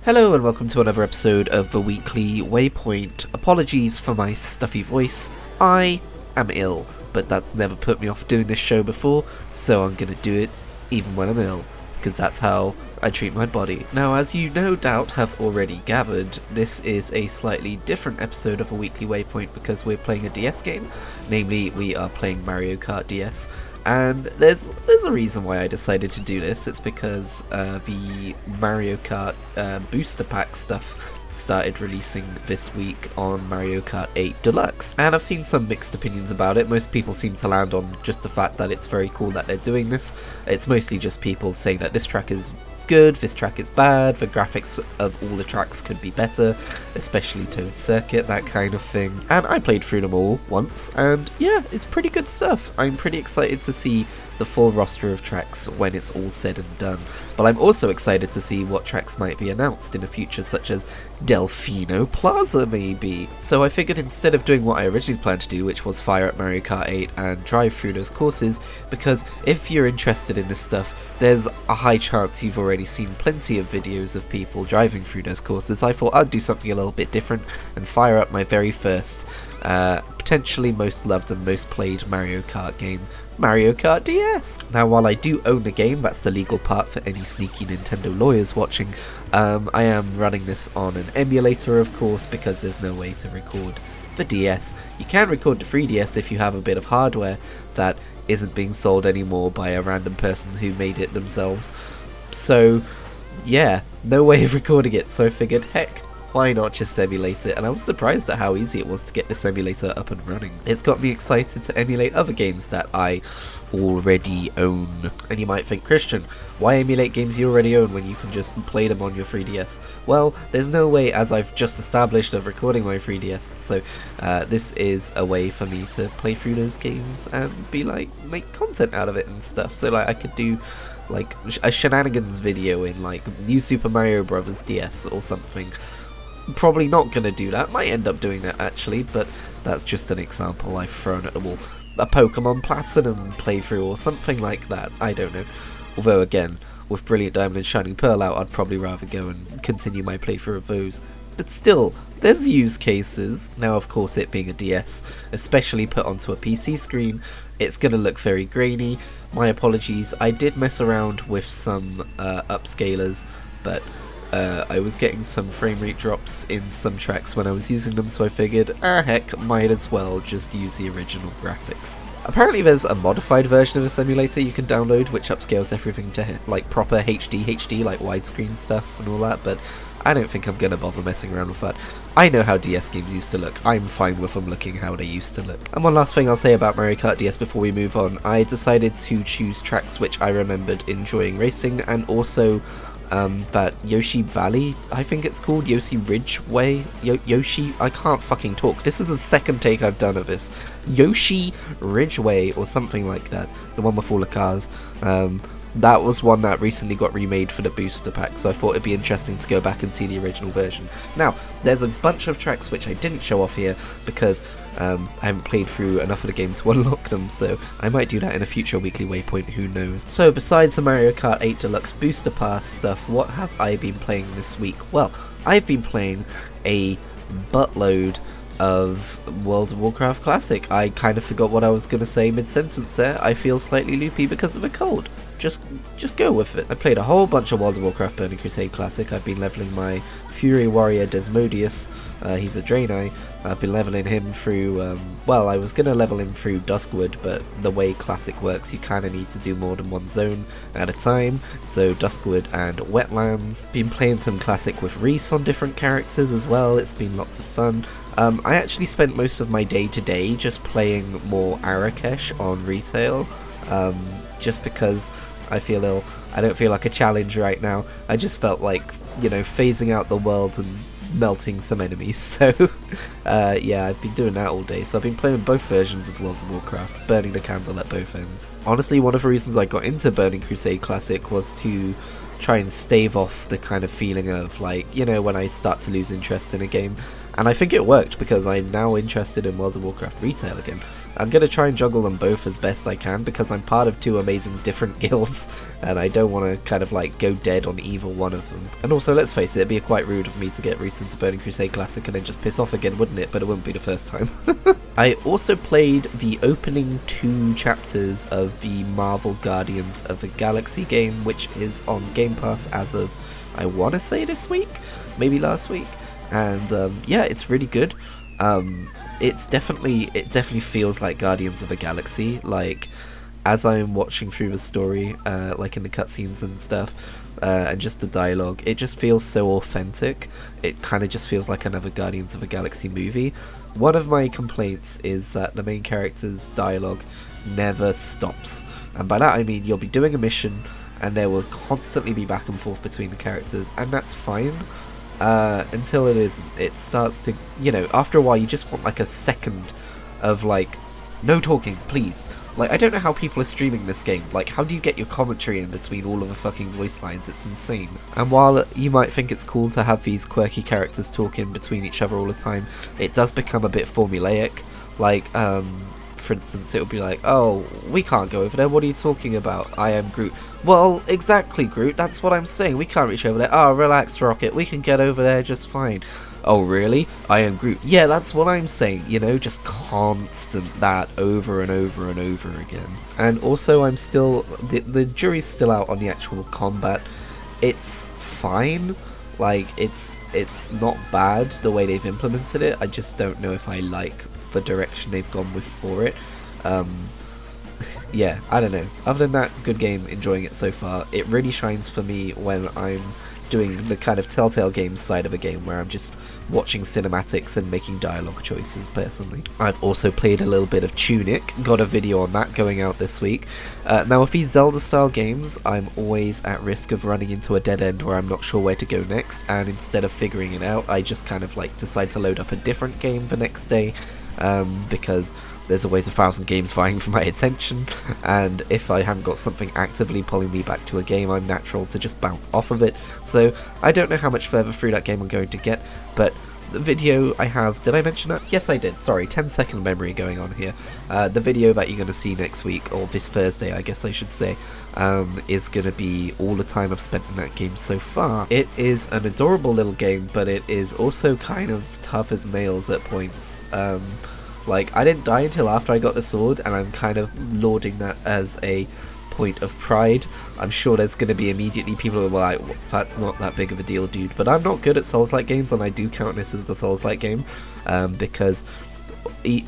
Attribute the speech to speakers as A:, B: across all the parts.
A: Hello and welcome to another episode of the weekly Waypoint. Apologies for my stuffy voice. I am ill, but that's never put me off doing this show before, so I'm gonna do it even when I'm ill, because that's how I treat my body. Now, as you no doubt have already gathered, this is a slightly different episode of a weekly Waypoint because we're playing a DS game. Namely, we are playing Mario Kart DS. And there's a reason why I decided to do this. It's because the Mario Kart booster pack stuff started releasing this week on Mario Kart 8 Deluxe. And I've seen some mixed opinions about it. Most people seem to land on just the fact that it's very cool that they're doing this. It's mostly just people saying that this track is good, this track is bad, the graphics of all the tracks could be better, especially Toad Circuit, that kind of thing. And I played through them all once, and yeah, it's pretty good stuff. I'm pretty excited to see the full roster of tracks when it's all said and done. But I'm also excited to see what tracks might be announced in the future, such as Delfino Plaza maybe. So I figured instead of doing what I originally planned to do, which was fire up Mario Kart 8 and drive through those courses, because if you're interested in this stuff, there's a high chance you've already seen plenty of videos of people driving through those courses. I thought I'd do something a little bit different and fire up my very first, potentially most loved and most played Mario Kart game, Mario Kart DS. Now, while I do own the game, that's the legal part for any sneaky Nintendo lawyers watching, I am running this on an emulator, of course, because there's no way to record the DS. You can record the 3DS if you have a bit of hardware that isn't being sold anymore by a random person who made it themselves. So, yeah, no way of recording it, so I figured, heck, why not just emulate it? And I was surprised at how easy it was to get this emulator up and running. It's got me excited to emulate other games that I already own. And you might think, Christian, why emulate games you already own when you can just play them on your 3DS? Well, there's no way, as I've just established, of recording my 3DS, so this is a way for me to play through those games and make content out of it and stuff. So I could do like a shenanigans video in like New Super Mario Bros. DS or something. Probably not gonna do that, might end up doing that actually, but that's just an example I've thrown at the wall. A Pokemon Platinum playthrough or something like that, I don't know. Although again, with Brilliant Diamond and Shining Pearl out, I'd probably rather go and continue my playthrough of those. But still, there's use cases. Now of course, it being a DS, especially put onto a PC screen, it's gonna look very grainy. My apologies, I did mess around with some upscalers, but I was getting some frame rate drops in some tracks when I was using them, so I figured, heck, might as well just use the original graphics. Apparently there's a modified version of this emulator you can download which upscales everything to like proper HD, like widescreen stuff and all that, but I don't think I'm gonna bother messing around with that. I know how DS games used to look. I'm fine with them looking how they used to look. And one last thing I'll say about Mario Kart DS before we move on, I decided to choose tracks which I remembered enjoying racing, and also that Yoshi Valley, I think it's called, Yoshi Ridgeway, Yoshi, I can't fucking talk, this is the second take I've done of this, Yoshi Ridgeway or something like that, the one with all the cars. That was one that recently got remade for the booster pack, so I thought it'd be interesting to go back and see the original version. Now, there's a bunch of tracks which I didn't show off here because I haven't played through enough of the game to unlock them, so I might do that in a future weekly Waypoint, who knows. So besides the Mario Kart 8 Deluxe Booster Pass stuff, what have I been playing this week? Well, I've been playing a buttload of World of Warcraft Classic. I kind of forgot what I was going to say mid-sentence there. I feel slightly loopy because of a cold. Just go with it. I played a whole bunch of World of Warcraft Burning Crusade Classic. I've been leveling my Fury Warrior Desmodius. He's a Draenei. I've been leveling him through, well, I was going to level him through Duskwood, but the way Classic works, you kind of need to do more than one zone at a time, so Duskwood and Wetlands. Been playing some Classic with Reese on different characters as well. It's been lots of fun. I actually spent most of my day today just playing more Arakesh on retail, just because I feel ill. I don't feel like a challenge right now. I just felt like, you know, phasing out the world and melting some enemies. So, yeah, I've been doing that all day. So I've been playing both versions of World of Warcraft, burning the candle at both ends. Honestly, one of the reasons I got into Burning Crusade Classic was to try and stave off the kind of feeling of, like, you know, when I start to lose interest in a game, and I think it worked because I'm now interested in World of Warcraft retail again. I'm going to try and juggle them both as best I can because I'm part of two amazing different guilds, and I don't want to kind of like go dead on either one of them. And also, let's face it, it'd be quite rude of me to get recent to Burning Crusade Classic and then just piss off again, wouldn't it? But it wouldn't be the first time. I also played the opening 2 chapters of the Marvel Guardians of the Galaxy game, which is on Game Pass as of, I want to say this week, maybe last week, and yeah, it's really good. It definitely feels like Guardians of the Galaxy. Like, as I'm watching through the story, like in the cutscenes and stuff, and just the dialogue, it just feels so authentic. It kind of just feels like another Guardians of the Galaxy movie. One of my complaints is that the main character's dialogue never stops, and by that I mean you'll be doing a mission and there will constantly be back and forth between the characters, and that's fine. Until it starts to, you know, after a while you just want like a second of like, no talking, please. Like, I don't know how people are streaming this game. Like, how do you get your commentary in between all of the fucking voice lines? It's insane. And while you might think it's cool to have these quirky characters talking between each other all the time, it does become a bit formulaic. Like, for instance, it would be like, oh, we can't go over there, what are you talking about? I am Groot. Well, exactly, Groot, that's what I'm saying, we can't reach over there. Oh, relax, Rocket, we can get over there just fine. Oh, really? I am Groot. Yeah, that's what I'm saying, you know, just constant that over and over and over again. And also, I'm still, the jury's still out on the actual combat. It's fine. Like, it's not bad the way they've implemented it. I just don't know if I like the direction they've gone with for it. Yeah, I don't know. Other than that, good game, enjoying it so far. It really shines for me when I'm doing the kind of Telltale Games side of a game where I'm just watching cinematics and making dialogue choices personally. I've also played a little bit of Tunic, got a video on that going out this week. Now with these Zelda style games, I'm always at risk of running into a dead end where I'm not sure where to go next, and instead of figuring it out, I just kind of like decide to load up a different game the next day, because there's always 1,000 games vying for my attention, and if I haven't got something actively pulling me back to a game, I'm natural to just bounce off of it. So I don't know how much further through that game I'm going to get, but the video I have, did I mention that? Yes, I did. Sorry, 10-second memory going on here. The video that you're going to see next week, or this Thursday I guess I should say, is going to be all the time I've spent in that game so far. It is an adorable little game, but it is also kind of tough as nails at points. Like, I didn't die until after I got the sword, and I'm kind of lauding that as a point of pride. I'm sure there's going to be immediately people who are like, that's not that big of a deal, dude. But I'm not good at Souls-like games, and I do count this as the Souls-like game, because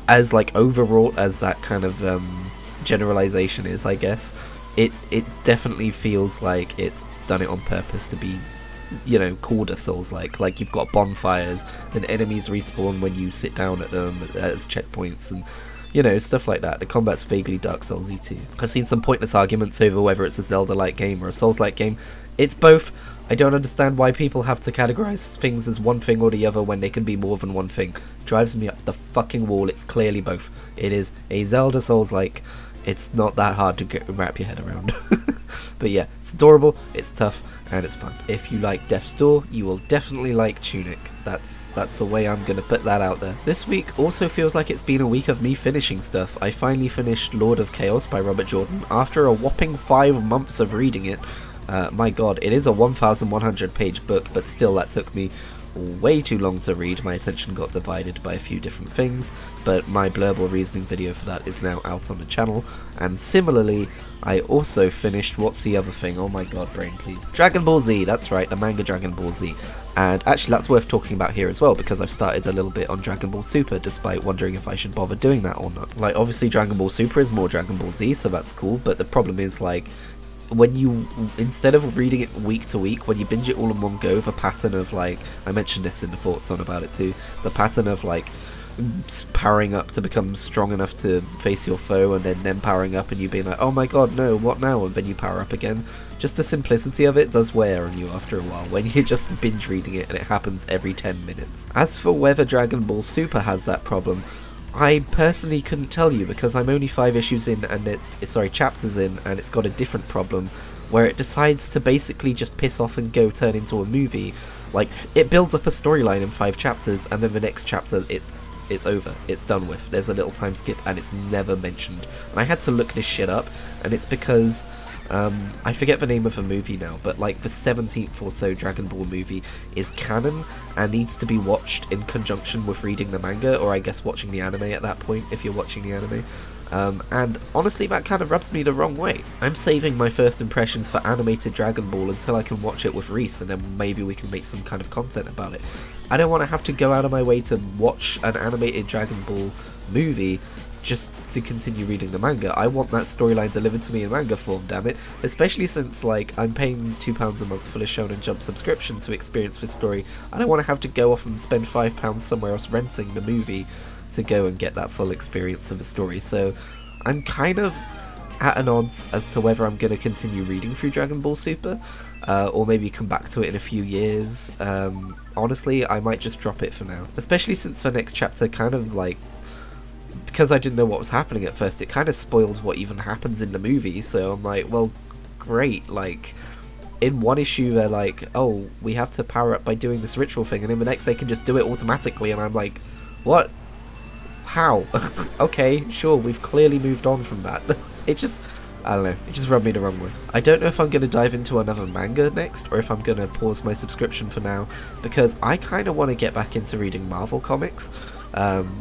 A: as like overwrought as that kind of generalization is, I guess, it definitely feels like it's done it on purpose to be, you know, called a Souls-like. Like, you've got bonfires and enemies respawn when you sit down at them as checkpoints, and you know, stuff like that. The combat's vaguely Dark Souls-y too. I've seen some pointless arguments over whether it's a Zelda-like game or a Souls-like game. It's both. I don't understand why people have to categorize things as one thing or the other when they can be more than one thing. Drives me up the fucking wall. It's clearly both. It is a Zelda Souls-like. It's not that hard to wrap your head around. But yeah, it's adorable, it's tough, and it's fun. If you like Death's Door, you will definitely like Tunic. That's the way I'm going to put that out there. This week also feels like it's been a week of me finishing stuff. I finally finished Lord of Chaos by Robert Jordan after a whopping 5 months of reading it. My god, it is a 1,100 page book, but still that took me way too long to read. My attention got divided by a few different things, but my blurble reasoning video for that is now out on the channel. And similarly, I also finished, what's the other thing? Oh my god, brain please. Dragon Ball Z, that's right, the manga Dragon Ball Z. And actually that's worth talking about here as well, because I've started a little bit on Dragon Ball Super, despite wondering if I should bother doing that or not. Like, obviously Dragon Ball Super is more Dragon Ball Z, so that's cool, but the problem is, like, when you, instead of reading it week to week, when you binge it all in one go, the pattern of, like, I mentioned this in the thoughts on about it too, the pattern of, like, powering up to become strong enough to face your foe, and then powering up and you being like, oh my god, no, what now? And then you power up again. Just the simplicity of it does wear on you after a while when you're just binge reading it and it happens every 10 minutes. As for whether Dragon Ball Super has that problem, I personally couldn't tell you, because I'm only 5 issues in, and chapters in, and it's got a different problem where it decides to basically just piss off and go turn into a movie, Like, it builds up a storyline in 5 chapters, and then the next chapter, it's over. It's done with. There's a little time skip, and it's never mentioned. And I had to look this shit up, and it's because I forget the name of the movie now, but like the 17th or so Dragon Ball movie is canon and needs to be watched in conjunction with reading the manga, or I guess watching the anime at that point if you're watching the anime. And honestly, that kind of rubs me the wrong way. I'm saving my first impressions for animated Dragon Ball until I can watch it with Reese, and then maybe we can make some kind of content about it. I don't want to have to go out of my way to watch an animated Dragon Ball movie just to continue reading the manga. I want that storyline delivered to me in manga form, damn it. Especially since, like, I'm paying £2 a month for the Shonen Jump subscription to experience this story. I don't want to have to go off and spend £5 somewhere else renting the movie to go and get that full experience of the story. So I'm kind of at an odds as to whether I'm going to continue reading through Dragon Ball Super, or maybe come back to it in a few years. Honestly, I might just drop it for now. Especially since the next chapter kind of, like, because I didn't know what was happening at first, it kind of spoils what even happens in the movie, so I'm like, well, great, like, in one issue they're like, oh, we have to power up by doing this ritual thing, and in the next they can just do it automatically, and I'm like, what? How? Okay, sure, we've clearly moved on from that. It just, I don't know, it just rubbed me the wrong way. I don't know if I'm going to dive into another manga next, or if I'm going to pause my subscription for now, because I kind of want to get back into reading Marvel comics.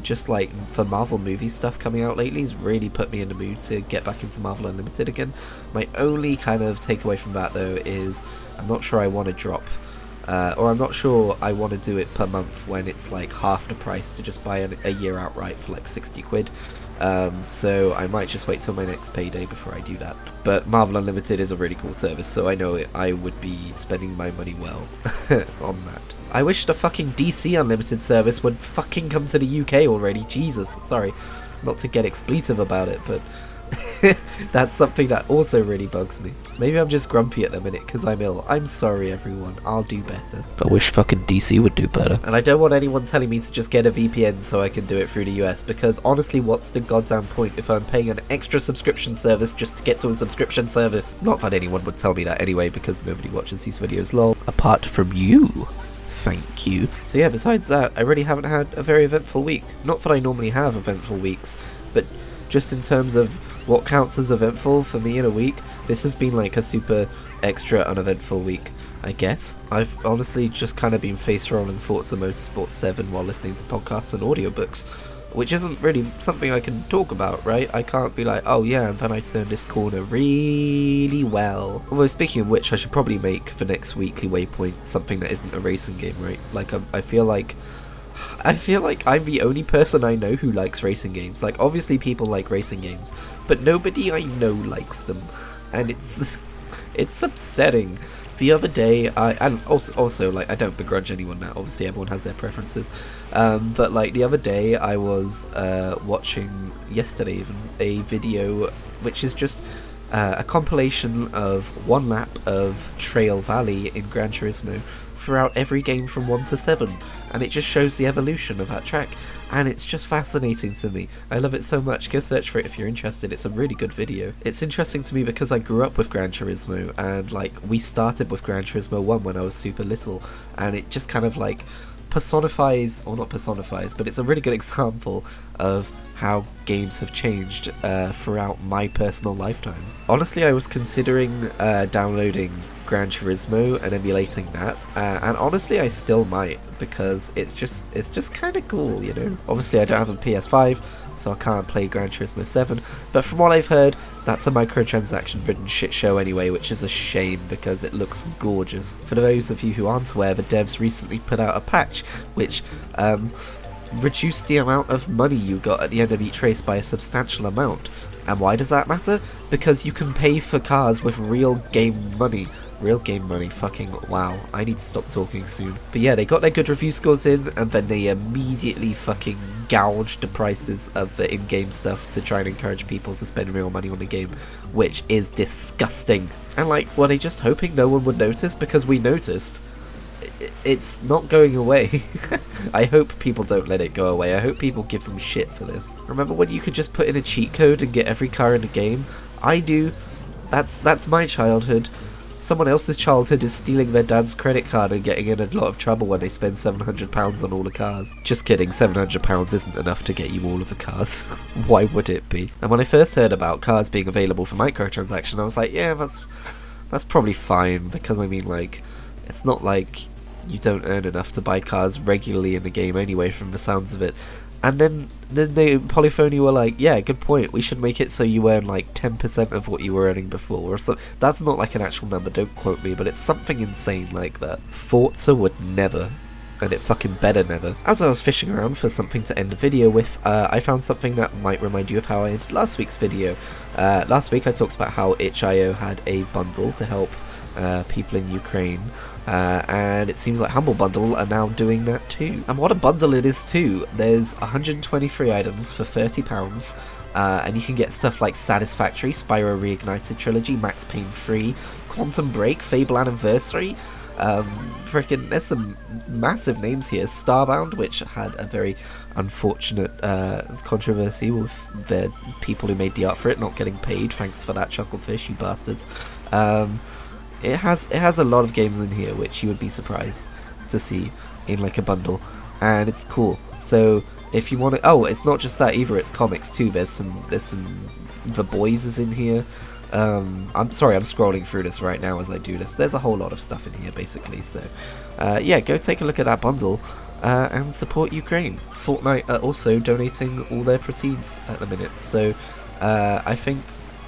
A: Just like the Marvel movie stuff coming out lately has really put me in the mood to get back into Marvel Unlimited again. My only kind of takeaway from that though is I'm not sure I want to drop, or I'm not sure I want to do it per month when it's like half the price to just buy a year outright for like 60 quid. So I might just wait till my next payday before I do that. But Marvel Unlimited is a really cool service, so I know I would be spending my money well on that. I wish the fucking DC Unlimited service would fucking come to the UK already. Jesus, sorry, not to get expletive about it, but that's something that also really bugs me. Maybe I'm just grumpy at the minute because I'm ill. I'm sorry everyone, I'll do better. I wish fucking DC would do better. And I don't want anyone telling me to just get a VPN so I can do it through the US, because honestly, what's the goddamn point if I'm paying an extra subscription service just to get to a subscription service? Not that anyone would tell me that anyway, because nobody watches these videos, lol. Apart from you. Thank you. So yeah, besides that, I really haven't had a very eventful week. Not that I normally have eventful weeks, but just in terms of what counts as eventful for me in a week, this has been like a super extra uneventful week, I guess. I've honestly just kind of been face rolling Forza Motorsport 7 while listening to podcasts and audiobooks, which isn't really something I can talk about, right? I can't be like, oh yeah, and then I turned this corner really well. Although speaking of which, I should probably make the next weekly Waypoint something that isn't a racing game, right? Like, I feel like I'm the only person I know who likes racing games. Like, obviously people like racing games, but nobody I know likes them, and it's upsetting. The other day, and also like, I don't begrudge anyone that, obviously everyone has their preferences, but like the other day I was watching, yesterday even, a video which is just a compilation of one lap of Trail Valley in Gran Turismo throughout every game from 1 to 7, and it just shows the evolution of that track, and it's just fascinating to me. I love it so much. Go search for it if you're interested. It's a really good video. It's interesting to me because I grew up with Gran Turismo, and like, we started with Gran Turismo 1 when I was super little, and it just kind of like personifies, or not personifies, but it's a really good example of how games have changed throughout my personal lifetime. Honestly, I was considering downloading Gran Turismo and emulating that, and honestly I still might, because it's just kind of cool, you know. Obviously I don't have a PS5, so I can't play Gran Turismo 7, but from what I've heard, that's a microtransaction ridden shit show anyway, which is a shame because it looks gorgeous. For those of you who aren't aware, the devs recently put out a patch which reduced the amount of money you got at the end of each race by a substantial amount. And why does that matter? Because you can pay for cars with real game money. Real game money, fucking wow. I need to stop talking soon. But yeah, they got their good review scores in, and then they immediately fucking gouged the prices of the in-game stuff to try and encourage people to spend real money on the game, which is disgusting. And like, were they just hoping no one would notice? Because we noticed. It's not going away. I hope people don't let it go away. I hope people give them shit for this. Remember when you could just put in a cheat code and get every car in the game? I do. That's my childhood. someone else's childhood is stealing their dad's credit card and getting in a lot of trouble when they spend £700 on all the cars. Just kidding, £700 isn't enough to get you all of the cars. Why would it be? And when I first heard about cars being available for microtransaction, I was like, yeah, that's probably fine, because I mean, like, it's not like you don't earn enough to buy cars regularly in the game anyway, from the sounds of it. And then Polyphony were like, yeah, good point, we should make it so you earn like 10% of what you were earning before, or so. That's not like an actual number, don't quote me, but it's something insane like that. Forza would never, and it fucking better never. As I was fishing around for something to end the video with, I found something that might remind you of how I ended last week's video. Last week I talked about how itch.io had a bundle to help people in Ukraine, and it seems like Humble Bundle are now doing that too. And what a bundle it is too. There's 123 items for £30, and you can get stuff like Satisfactory, Spyro Reignited Trilogy, Max Payne 3, Quantum Break, Fable Anniversary. Frickin' there's some massive names here. Starbound, which had a very unfortunate controversy with the people who made the art for it not getting paid. Thanks for that, Chucklefish, you bastards. It has a lot of games in here which you would be surprised to see in like a bundle, and it's cool. So if you want to, oh, it's not just that either, it's comics too. There's some The Boys is in here. I'm sorry, I'm scrolling through this right now as I do this. There's a whole lot of stuff in here basically, so yeah, go take a look at that bundle and support Ukraine. Fortnite are also donating all their proceeds at the minute, so I think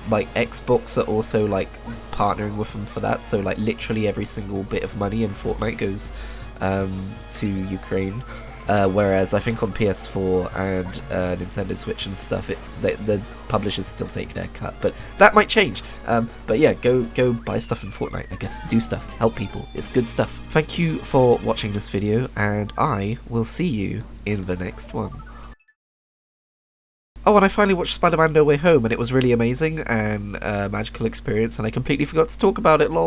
A: like Xbox are also like partnering with them for that, so like literally every single bit of money in Fortnite goes to Ukraine, whereas I think on PS4 and Nintendo Switch and stuff, it's the publishers still take their cut, but that might change. But yeah, go buy stuff in Fortnite, I guess. Do stuff, help people, it's good stuff. Thank you for watching this video, and I will see you in the next one. Oh, and I finally watched Spider-Man No Way Home, and it was really amazing and a magical experience, and I completely forgot to talk about it, lol.